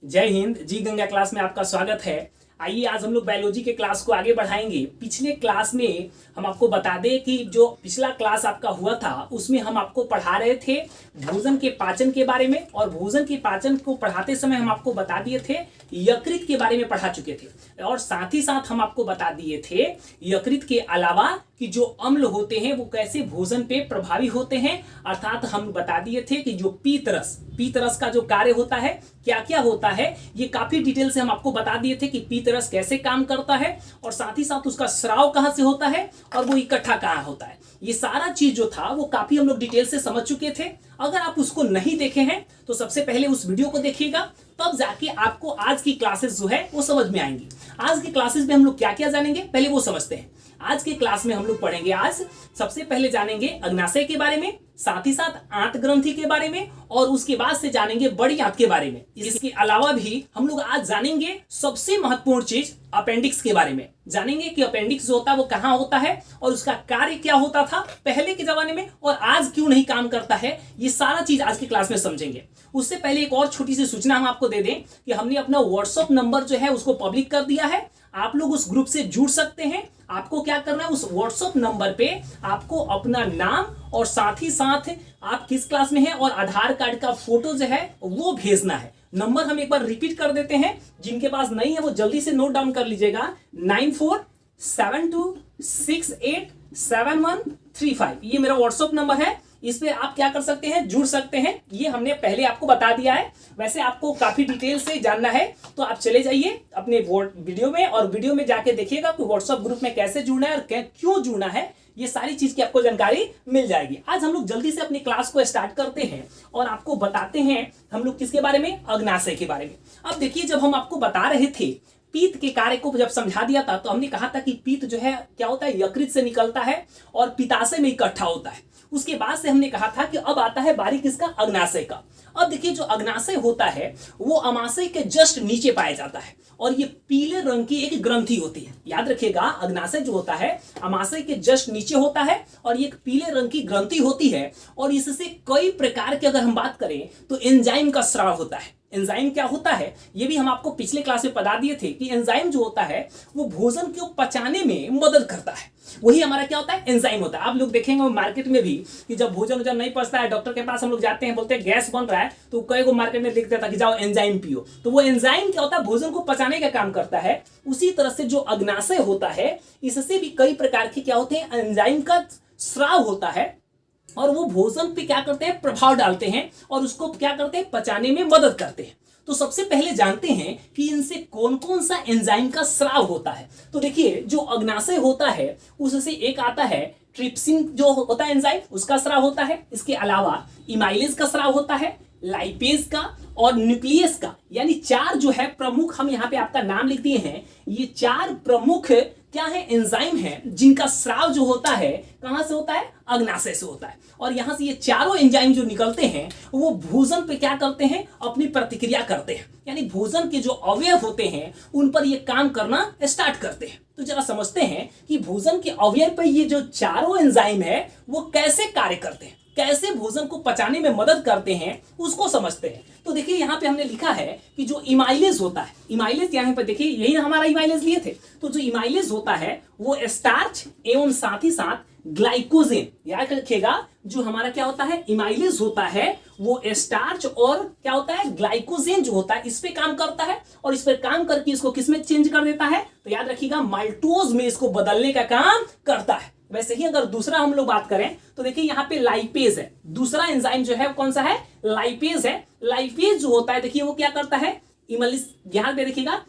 जय हिंद। जी गंगा क्लास में आपका स्वागत है। आइए आज हम लोग बायोलॉजी के क्लास को आगे बढ़ाएंगे। पिछले क्लास में हम आपको बता दें कि जो पिछला क्लास आपका हुआ था उसमें हम आपको पढ़ा रहे थे भोजन के पाचन के बारे में, और भोजन के पाचन को पढ़ाते समय हम आपको बता दिए थे यकृत के बारे में पढ़ा चुके थे, और साथ ही साथ हम आपको बता दिए थे यकृत के अलावा कि जो अम्ल होते हैं वो कैसे भोजन पे प्रभावी होते हैं। अर्थात हम बता दिए थे कि जो पीतरस का जो कार्य होता है, क्या क्या होता है, ये काफी डिटेल से हम आपको बता दिए थे कि पीतरस कैसे काम करता है, और साथ ही साथ उसका स्राव कहां से होता है और वो इकट्ठा कहां होता है। ये सारा चीज जो था वो काफी हम लोग डिटेल से समझ चुके थे। अगर आप उसको नहीं देखे हैं तो सबसे पहले उस वीडियो को देखिएगा, तब जाके आपको आज की क्लासेस जो है वो समझ में आएंगी। आज की क्लासेस में हम लोग क्या क्या जानेंगे पहले वो समझते हैं। आज की क्लास में हम लोग पढ़ेंगे, आज सबसे पहले जानेंगे अग्नाशय के बारे में, साथ ही साथ आंत ग्रंथि के बारे में, और उसके बाद से जानेंगे बड़ी आंत के बारे में। इसके अलावा भी हम लोग आज जानेंगे सबसे महत्वपूर्ण चीज अपेंडिक्स के बारे में। जानेंगे कि अपेंडिक्स जो होता है वो कहां होता है और उसका कार्य क्या होता था पहले के जमाने में और आज क्यों नहीं काम करता है। ये सारा चीज आज की क्लास में समझेंगे। उससे पहले एक और छोटी सी सूचना हम आपको दे दें कि हमने अपना व्हाट्सएप नंबर जो है उसको पब्लिक कर दिया है। आप लोग उस ग्रुप से जुड़ सकते हैं। आपको क्या करना है, उस व्हाट्सएप नंबर पे आपको अपना नाम और साथ ही साथ आप किस क्लास में हैं और आधार कार्ड का फोटो जो है वो भेजना है। नंबर हम एक बार रिपीट कर देते हैं, जिनके पास नहीं है वो जल्दी से नोट डाउन कर लीजिएगा। 9472687135 ये मेरा व्हाट्सएप नंबर है। इस पे आप क्या कर सकते हैं, जुड़ सकते हैं। ये हमने पहले आपको बता दिया है। वैसे आपको काफी डिटेल से जानना है तो आप चले जाइए अपने वीडियो में, और वीडियो में जाके देखिएगा कि व्हाट्सएप ग्रुप में कैसे जुड़ना है और क्यों जुड़ना है। ये सारी चीज की आपको जानकारी मिल जाएगी। आज हम लोग जल्दी से अपनी क्लास को स्टार्ट करते हैं और आपको बताते हैं हम लोग किसके बारे में, अग्नाशय के बारे में। अब देखिए, जब हम आपको बता रहे थे पीत के कार्य को जब समझा दिया था तो हमने कहा था कि पीत जो है क्या होता है, यकृत से निकलता है और पित्ताशय में इकट्ठा होता है। उसके बाद से हमने कहा था कि अब आता है बारी किसका, अग्नाशय का। अब देखिए, जो अग्नाशय होता है वो अमाशय के जस्ट नीचे पाया जाता है, और ये पीले रंग की एक ग्रंथि होती है। याद रखिएगा, अग्नाशय जो होता है अमाशय के जस्ट नीचे होता है और ये एक पीले रंग की ग्रंथि होती है, और इससे कई प्रकार की अगर हम बात करें तो एंजाइम का स्राव होता है। एंजाइम क्या होता है ये भी हम आपको पिछले क्लास में बता दिए थे कि एंजाइम जो होता है वो भोजन को पचाने में मदद करता है। वही हमारा क्या होता है, एंजाइम होता है। आप लोग देखेंगे मार्केट में भी कि जब भोजन नहीं पचता है, डॉक्टर के पास हम लोग जाते हैं, बोलते हैं गैस बन रहा है, तो कई को मार्केट में लिख देता कि जाओ एंजाइम पियो। तो वो एंजाइम क्या होता है, भोजन को पचाने का काम करता है। उसी तरह से जो अग्नाशय होता है इससे भी कई प्रकार के क्या होते हैं, एंजाइम का स्राव होता है, और वो भोजन पे क्या करते हैं, प्रभाव डालते हैं, और उसको क्या करते हैं, पचाने में मदद करते हैं। तो सबसे पहले जानते हैं कि इनसे कौन कौन सा एंजाइम का स्राव होता है। तो देखिए, जो अग्नाशय होता है उससे एक आता है ट्रिप्सिन जो होता है एंजाइम, उसका स्राव होता है। इसके अलावा इमाइलेज का स्राव होता है, लाइपेज का और न्यूक्लियस का। यानी चार जो है प्रमुख, हम यहाँ पे आपका नाम लिख दिए हैं, ये चार प्रमुख क्या है, एंजाइम है, जिनका स्राव जो होता है कहां से होता है, अग्नाशय से होता है। और यहां से ये चारों एंजाइम जो निकलते हैं वो भोजन पे क्या करते हैं, अपनी प्रतिक्रिया करते हैं। यानी भोजन के जो अवयव होते हैं उन पर ये काम करना स्टार्ट करते हैं। तो जरा समझते हैं कि भोजन के अवयव पर ये जो चारों एंजाइम है वो कैसे कार्य करते हैं, कैसे भोजन को पचाने में मदद करते हैं, उसको समझते हैं। तो देखिए, यहाँ पे हमने लिखा है कि जो इमाइलेज होता है, इमाइलेज यहाँ पे देखिए, यही हमारा इमाइलेज लिए थे। तो जो इमाइलेज होता है वो स्टार्च एवं साथ ही साथ ग्लाइकोजेन, याद रखिएगा, जो हमारा क्या होता है, इमाइलेज होता है वो स्टार्च और क्या होता है, ग्लाइकोजेन जो होता है इस पे काम करता है, और इस पे काम करके इसको किसमें चेंज कर देता है, तो याद रखिएगा माल्टोज में इसको बदलने का काम करता है। वैसे ही अगर दूसरा हम लोग बात करें तो देखिए यहाँ पे लाइपेज है, दूसरा एंजाइम जो है कौन सा है, लाइपेज है। लाइपेज जो होता है देखिए वो क्या करता है, ध्यान दे देखिएगा,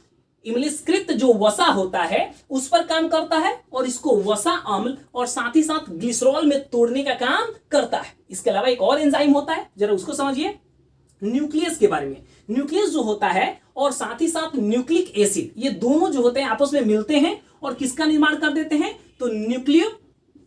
इमलिस्कृत जो वसा होता है उस पर काम करता है, और इसको वसा अम्ल और साथ ही साथ ग्लिसरॉल में तोड़ने का काम करता है। इसके अलावा एक और एंजाइम होता है, जरा उसको समझिए, न्यूक्लियस के बारे में। न्यूक्लियस जो होता है और साथ ही साथ न्यूक्लिक एसिड, ये दोनों जो होते हैं आपस में मिलते हैं और किसका निर्माण कर देते हैं, तो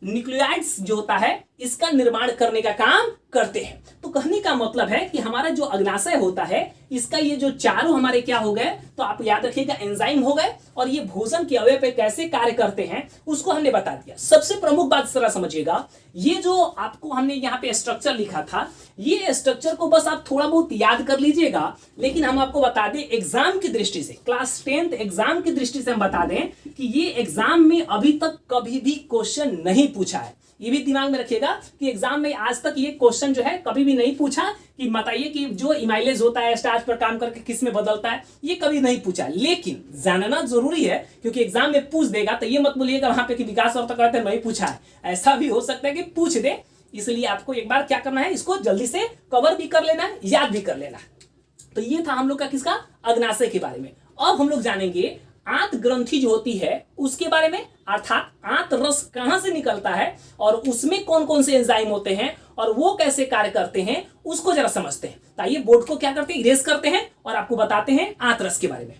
न्यूक्लियोइड्स जो होता है इसका निर्माण करने का काम करते हैं। तो कहने का मतलब है कि हमारा जो अग्नाशय होता है इसका ये जो चारों हमारे क्या हो गए, तो आप याद रखिएगा एंजाइम हो गए, और ये भोजन के अवयव पे कैसे कार्य करते हैं उसको हमने बता दिया। सबसे प्रमुख बात जरा समझिएगा, ये जो आपको हमने यहाँ पे स्ट्रक्चर लिखा था, ये स्ट्रक्चर को बस आप थोड़ा बहुत याद कर लीजिएगा, लेकिन हम आपको बता दें एग्जाम की दृष्टि से, क्लास 10th एग्जाम की दृष्टि से हम बता दें कि ये एग्जाम में अभी तक कभी भी क्वेश्चन नहीं पूछा है। ये भी दिमाग में रखिएगा कि एग्जाम में आज तक ये क्वेश्चन जो है कभी भी नहीं पूछा कि बताइए कि जो इमाइलेज होता है स्टार्च पर काम करके किस में बदलता है, ये कभी नहीं पूछा। लेकिन जानना जरूरी है, क्योंकि एग्जाम में पूछ देगा तो ये मत बोलिएगा वहां पे कि विकास और तो कहते नहीं पूछा है, ऐसा भी हो सकता है कि पूछ दे। इसलिए आपको एक बार क्या करना है, इसको जल्दी से कवर भी कर लेना है, याद भी कर लेना है। तो ये था हम लोग का किसका, अग्नाशय के बारे में। अब हम लोग जानेंगे आंत ग्रंथि जो होती है उसके बारे में, अर्थात आंत रस कहां से निकलता है और उसमें कौन कौन से एंजाइम होते हैं और वो कैसे कार्य करते हैं उसको जरा समझते हैं। तो आइए बोर्ड को क्या करते हैं, इरेज करते हैं और आपको बताते हैं आंत रस के बारे में।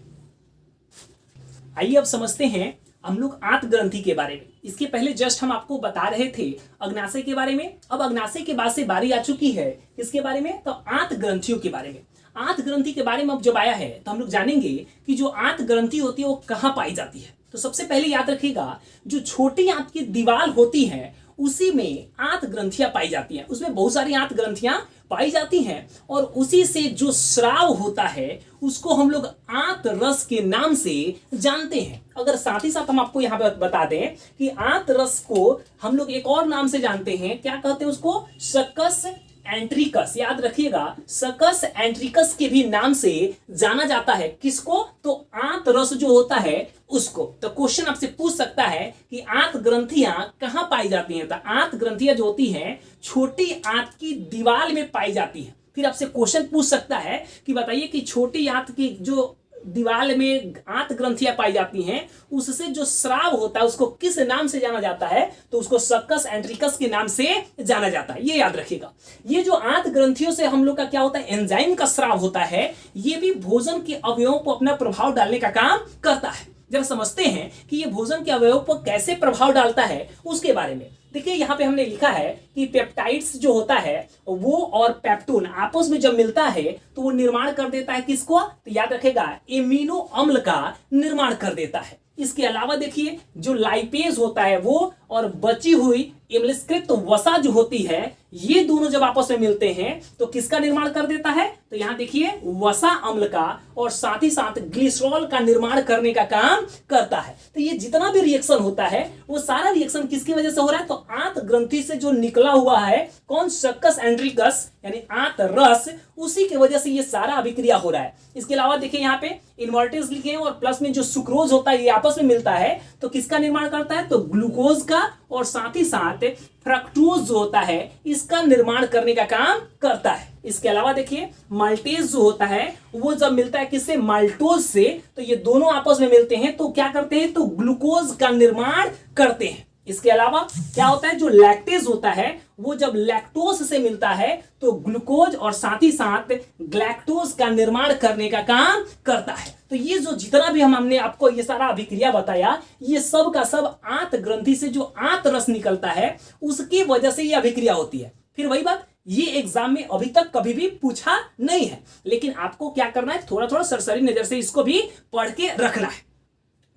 आइए अब समझते हैं हम लोग आंत ग्रंथि के बारे में। इसके पहले जस्ट हम आपको बता रहे थे अग्नाशय के बारे में। अब अग्नाशय के बाद से बारी आ चुकी है किसके बारे में, तो आंत ग्रंथियों के बारे में। आंत ग्रंथि के बारे में अब जब आया है तो हम लोग जानेंगे कि जो आंत ग्रंथि होती है वो कहाँ पाई जाती है। तो सबसे पहले याद रखिएगा, जो छोटी आंत की दीवार होती है उसी में आंत ग्रंथियां पाई जाती हैं, उसमें बहुत सारी आंत ग्रंथियां पाई जाती हैं, और उसी से जो स्राव होता है उसको हम लोग आंत रस के नाम से जानते हैं। अगर साथ ही साथ हम आपको यहाँ पे बता दें कि आंत रस को हम लोग एक और नाम से जानते हैं, क्या कहते हैं उसको, सकस एंट्रिकस। याद रखिएगा, सकस एंट्रिकस के भी नाम से जाना जाता है। किसको, तो आंत रस जो होता है उसको। तो क्वेश्चन आपसे पूछ सकता है कि आंत ग्रंथियां कहां पाई जाती हैं, तो आंत ग्रंथियां जो होती हैं छोटी आंत की दीवार में पाई जाती हैं। फिर आपसे क्वेश्चन पूछ सकता है कि बताइए कि छोटी आंत की जो दीवार में आंत ग्रंथियां पाई जाती हैं उससे जो स्राव होता है उसको किस नाम से जाना जाता है, तो उसको सकस एंट्रिकस के नाम से जाना जाता है। ये याद रखिएगा। ये जो आंत ग्रंथियों से हम लोग का क्या होता है, एंजाइम का स्राव होता है, ये भी भोजन के अवयवों को अपना प्रभाव डालने का काम करता है। जरा समझते हैं कि ये भोजन के अवयवों पर कैसे प्रभाव डालता है उसके बारे में। देखिए यहाँ पे हमने लिखा है कि पेप्टाइड्स जो होता है वो और पेप्टोन आपस में जब मिलता है तो वो निर्माण कर देता है किसको, तो याद रखेगा एमिनो अम्ल का निर्माण कर देता है। इसके अलावा देखिए जो लाइपेज होता है वो और बची हुई एम्लस्कृत वसा जो होती है, ये दोनों जब आपस में मिलते हैं तो किसका निर्माण कर देता है, तो यहाँ देखिए वसा अम्ल का, और साथ ही साथ ग्लिसरॉल का निर्माण करने का काम करता है। तो ये जितना भी रिएक्शन होता है वो सारा रिएक्शन किसकी वजह से हो रहा है, तो आंत ग्रंथि से जो निकला हुआ है कौन, सकस एंट्रिकस यानी आंत रस, उसी की वजह से ये सारा अभिक्रिया हो रहा है। इसके अलावा देखिए यहाँ पे इन्वर्टेज लिखे हैं और प्लस में जो सुक्रोज होता है ये आपस में मिलता है तो किसका निर्माण करता है, तो ग्लूकोज का, और साथ ही साथ फ्रक्टोज जो होता है इसका निर्माण करने का काम करता है। इसके अलावा देखिए माल्टेज जो होता है वो जब मिलता है किससे, माल्टोज से, तो ये दोनों आपस में मिलते हैं तो क्या करते हैं, तो ग्लूकोज का निर्माण करते हैं। इसके अलावा क्या होता है, जो लैक्टेज होता है वो जब लैक्टोज से मिलता है तो ग्लूकोज और साथ ही साथ ग्लैक्टोज का निर्माण करने का काम करता है। तो ये जो जितना भी हमने आपको ये सारा अभिक्रिया बताया, ये सब का सब आंत ग्रंथि से जो आंत रस निकलता है उसकी वजह से ये अभिक्रिया होती है। फिर वही बात, ये एग्जाम में अभी तक कभी भी पूछा नहीं है, लेकिन आपको क्या करना है, थोड़ा थोड़ा सरसरी नजर से इसको भी पढ़ के रखना है।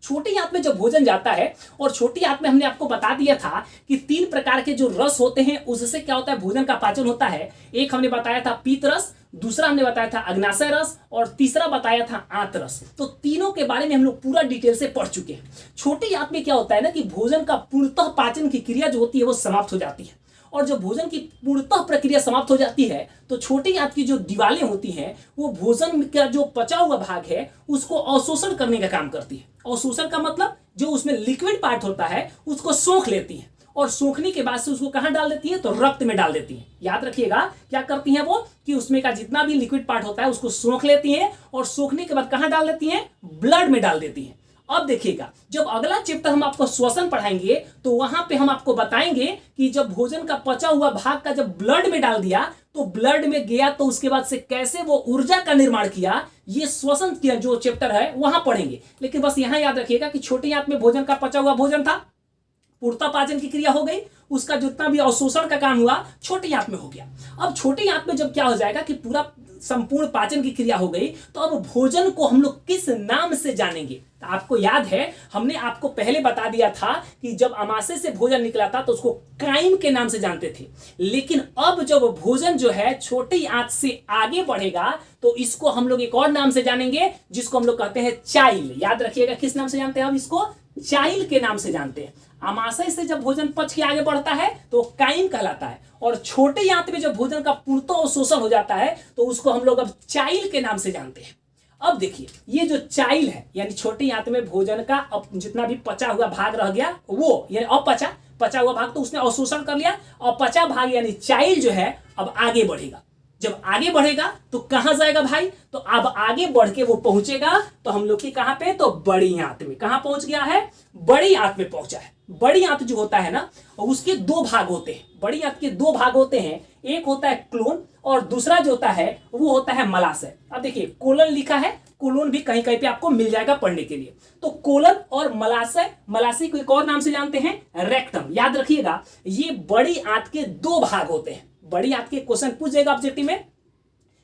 छोटी आंत में जब भोजन जाता है, और छोटी आंत में हमने आपको बता दिया था कि 3 प्रकार के जो रस होते हैं उससे क्या होता है, भोजन का पाचन होता है। एक हमने बताया था पीत रस, दूसरा हमने बताया था अग्नाशय रस, और तीसरा बताया था आंत रस। तो तीनों के बारे में हम लोग पूरा डिटेल से पढ़ चुके हैं। छोटी आंत में क्या होता है ना कि भोजन का पूर्णतः पाचन की क्रिया जो होती है वो समाप्त हो जाती है, और जब भोजन की पूर्णतः प्रक्रिया समाप्त हो जाती है तो छोटी आंत की जो दीवारें होती हैं वो भोजन का जो पचा हुआ भाग है उसको अवशोषण करने का काम करती है। अवशोषण का मतलब जो उसमें लिक्विड पार्ट होता है उसको सोख लेती है, और सोखने के बाद से उसको कहां डाल देती है, तो रक्त में डाल देती है। याद रखिएगा क्या करती हैं वो, कि उसमें का जितना भी लिक्विड पार्ट होता है उसको सोख लेती है, और सोखने के बाद कहां डाल देती है, ब्लड में डाल देती है। अब देखिएगा जब अगला चैप्टर हम आपको श्वसन पढ़ाएंगे तो वहां पे हम आपको बताएंगे कि जब भोजन का पचा हुआ भाग का जब ब्लड में डाल दिया तो ब्लड में गया तो उसके बाद से कैसे वो ऊर्जा का निर्माण किया, ये श्वसन का जो चैप्टर है वहां पढ़ेंगे। लेकिन बस यहां याद रखिएगा कि छोटी आंत में भोजन का पचा हुआ भोजन था, पूर्णता पाचन की क्रिया हो गई, उसका जितना भी अवशोषण का काम हुआ छोटी आंत में हो गया। अब छोटी आंत में जब क्या हो जाएगा कि पूरा संपूर्ण पाचन की क्रिया हो गई, तो अब भोजन को हम लोग किस नाम से जानेंगे? तो आपको याद है हमने आपको पहले बता दिया था कि जब अमाशय से भोजन निकला था तो उसको काइम के नाम से जानते थे, लेकिन अब जब भोजन जो है छोटी आंत से आगे बढ़ेगा तो इसको हम लोग एक और नाम से जानेंगे, जिसको हम लोग कहते हैं चाइल। याद रखिएगा किस नाम से जानते हैं हम इसको? चाइल के नाम से जानते हैं। अमाशय से जब भोजन पच के आगे बढ़ता है तो काइम कहलाता है, और छोटे आंत में जब भोजन का पूर्णतः अवशोषण हो जाता है तो उसको हम लोग अब चाइल के नाम से जानते हैं। अब देखिए ये जो चाइल है यानी छोटी आंत में भोजन का जितना भी पचा हुआ भाग रह गया वो यानी पचा हुआ भाग तो उसने अवशोषण कर लिया, और पचा भाग यानी चाइल जो है अब आगे बढ़ेगा। जब आगे बढ़ेगा तो कहां जाएगा भाई? तो अब आगे बढ़ के वो पहुंचेगा तो हम लोग की कहां पे? तो बड़ी आंत में। कहां पहुंच गया है? बड़ी आंत में पहुंचा है। बड़ी आंत जो होता है ना उसके दो भाग होते हैं। बड़ी आंत के दो भाग होते हैं, एक होता है क्लोन और दूसरा जो होता है वो होता है मलाशय। अब देखिए कोलन लिखा है, कोलन भी कहीं कहीं पे आपको मिल जाएगा पढ़ने के लिए। तो कोलन और मलाशय, मलाशय को एक और नाम से जानते हैं रेक्टम। याद रखिएगा ये बड़ी आंत के दो भाग होते हैं। बड़ी आंत के क्वेश्चन पूछ जाएगा ऑब्जेक्टिव में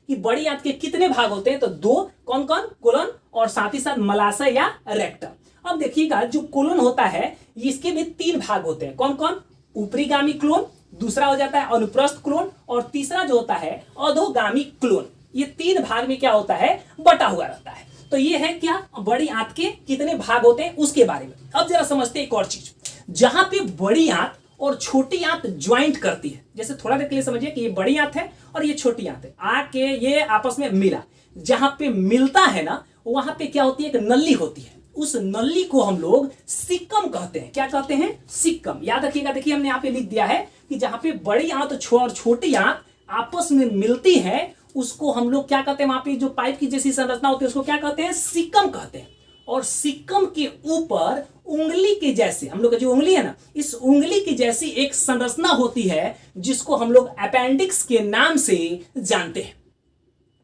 कि बड़ी आंत के कितने भाग होते हैं? तो दो। कौन कौन? कोलन और साथ ही साथ मलाशय या रेक्टम। अब देखिएगा जो कोलन होता है इसके भी तीन भाग होते हैं। कौन कौन? ऊपरीगामी क्लोन, दूसरा हो जाता है अनुप्रस्थ क्लोन, और तीसरा जो होता है अधोगामी क्लोन। ये तीन भाग में क्या होता है? बटा हुआ रहता है। तो ये है क्या बड़ी आंत के कितने भाग होते हैं उसके बारे में। अब जरा समझते हैं एक और चीज, जहां पे बड़ी आंत और छोटी आंत ज्वाइंट करती है। जैसे थोड़ा देर के लिए समझिए कि ये बड़ी आंत है और ये छोटी आंत है, आके ये आपस में मिला। जहां पे मिलता है ना वहां पे क्या होती है? एक नली होती है। उस नली को हम लोग सिक्कम कहते हैं। क्या कहते हैं? सिक्कम। याद रखिएगा, देखिए हमने यहाँ पे लिख दिया है कि जहां पे बड़ी आंत और छोटी आंत आपस में मिलती है उसको हम लोग क्या कहते हैं? वहां पे जो पाइप की जैसी संरचना होती है उसको क्या कहते हैं? सिक्कम कहते हैं। और सिक्कम के ऊपर उंगली के जैसे, हम लोग का जो उंगली है ना, इस उंगली की जैसी एक संरचना होती है जिसको हम लोग अपेंडिक्स के नाम से जानते हैं।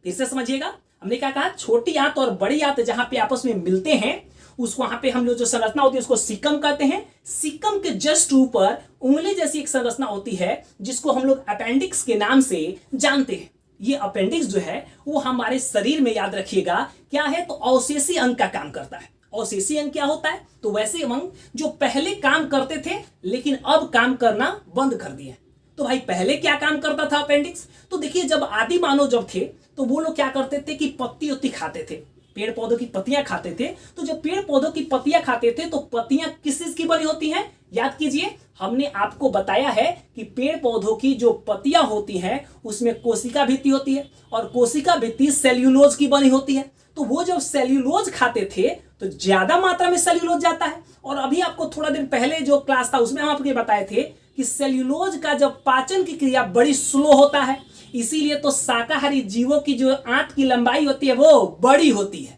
फिर से समझिएगा, हमने क्या कहा? छोटी आंत और बड़ी आंत जहां पे आपस में मिलते हैं उस वहां पे हम लोग जो संरचना होती है उसको सिक्कम कहते हैं। सिक्कम के जस्ट ऊपर उंगली जैसी एक संरचना होती है जिसको हम लोग अपेंडिक्स के नाम से जानते हैं। ये अपेंडिक्स जो है वो हमारे शरीर में, याद रखिएगा, क्या है? तो अवशेषी अंग का काम करता है। अवशेषी अंग क्या होता है? तो वैसे अंग जो पहले काम करते थे लेकिन अब काम करना बंद कर दिए। तो भाई पहले क्या काम करता था अपेंडिक्स? तो देखिए जब आदि मानव जब थे तो वो लोग क्या करते थे कि पत्ती उत्ती खाते थे, पेड़ पौधों की पत्तियां खाते थे। तो जब पेड़ पौधों की पत्तियां खाते थे तो पत्तियां किस चीज की बनी होती हैं? याद कीजिए, हमने आपको बताया है कि पेड़ पौधों की जो पत्तियां होती हैं उसमें कोशिका भित्ति होती है, और कोशिका भित्ति सेल्यूलोज की बनी होती है। तो वो जब सेल्यूलोज खाते थे तो ज्यादा मात्रा में सेल्यूलोज जाता है। और अभी आपको थोड़ा दिन पहले जो क्लास था उसमें हम आपको बताए थे कि सेल्यूलोज का जब पाचन की क्रिया बड़ी स्लो होता है, इसीलिए तो शाकाहारी जीवों की जो आंत की लंबाई होती है वो बड़ी होती है।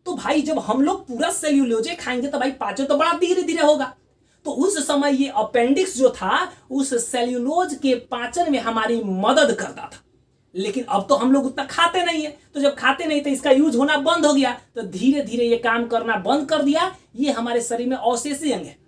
तो भाई जब हम लोग पूरा सेल्यूलोज खाएंगे तो भाई पाचन तो बड़ा धीरे धीरे होगा। तो उस समय ये अपेंडिक्स जो था उस सेल्यूलोज के पाचन में हमारी मदद करता था। लेकिन अब तो हम लोग उतना खाते नहीं है, तो जब खाते नहीं तो इसका यूज होना बंद हो गया, तो धीरे धीरे ये काम करना बंद कर दिया। ये हमारे शरीर में अवशेषी अंग है।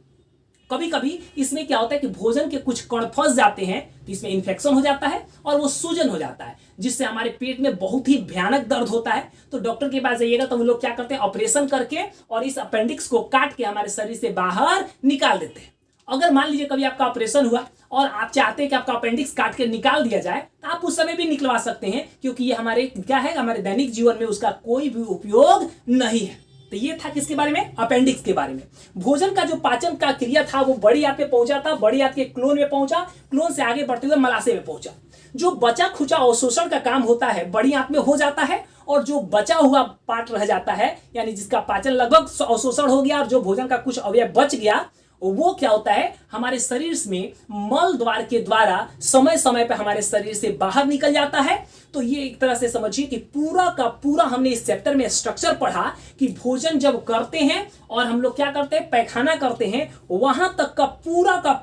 कभी कभी इसमें क्या होता है कि भोजन के कुछ कण फंस जाते हैं तो इसमें इन्फेक्शन हो जाता है और वो सूजन हो जाता है, जिससे हमारे पेट में बहुत ही भयानक दर्द होता है। तो डॉक्टर के पास जाइएगा तो वो लोग क्या करते हैं? ऑपरेशन करके और इस अपेंडिक्स को काट के हमारे शरीर से बाहर निकाल देते हैं। अगर मान लीजिए कभी आपका ऑपरेशन हुआ और आप चाहते हैं कि आपका अपेंडिक्स काट के निकाल दिया जाए तो आप उस समय भी निकलवा सकते हैं, क्योंकि ये हमारे क्या है, हमारे दैनिक जीवन में उसका कोई भी उपयोग नहीं है। तो ये था किसके बारे में? अपेंडिक्स के बारे में। भोजन का जो पाचन का क्रिया था वो बड़ी आंत पे पहुंचा था, बड़ी आंत के क्लोन में पहुंचा, क्लोन से आगे बढ़ते हुए मलाशय में पहुंचा। जो बचा खुचा अवशोषण का काम होता है बड़ी आंत में हो जाता है, और जो बचा हुआ पार्ट रह जाता है यानी जिसका पाचन लगभग अवशोषण हो गया और जो भोजन का कुछ अवयव बच गया, वो क्या होता है? हमारे शरीर में मल द्वार के द्वारा समय समय पर हमारे शरीर से बाहर निकल जाता है। तो ये एक तरह से समझिए कि पूरा का पूरा हमने इस चैप्टर में स्ट्रक्चर पढ़ा कि भोजन जब करते हैं और हम लोग क्या करते हैं? पैखाना करते हैं, वहां तक का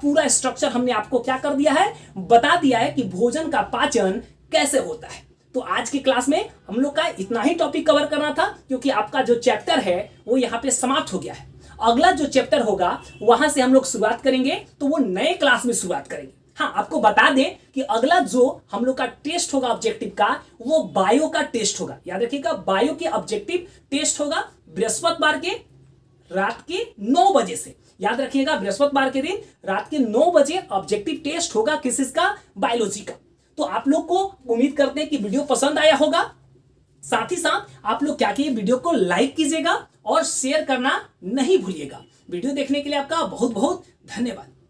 पूरा स्ट्रक्चर हमने आपको क्या कर दिया है? बता दिया है कि भोजन का पाचन कैसे होता है। तो आज की क्लास में हम लोग का इतना ही टॉपिक कवर करना था, क्योंकि आपका जो चैप्टर है वो यहाँ पे समाप्त हो गया है। अगला जो चैप्टर होगा वहां से हम लोग शुरुआत करेंगे, तो वो नए क्लास में शुरुआत करेंगे। हाँ, आपको बता दें कि अगला जो हम लोग का टेस्ट होगा ऑब्जेक्टिव का, वो बायो का टेस्ट होगा। याद रखिएगा, बायो के ऑब्जेक्टिव टेस्ट होगा बृहस्पतिवार के रात के 9 बजे से। याद रखिएगा, बृहस्पतिवार के दिन रात के 9 बजे ऑब्जेक्टिव टेस्ट होगा किसका, बायोलॉजी का। तो आप लोग को उम्मीद करते हैं कि वीडियो पसंद आया होगा। साथ ही साथ आप लोग क्या कीजिए, वीडियो को लाइक कीजिएगा और शेयर करना नहीं भूलिएगा। वीडियो देखने के लिए आपका बहुत बहुत धन्यवाद।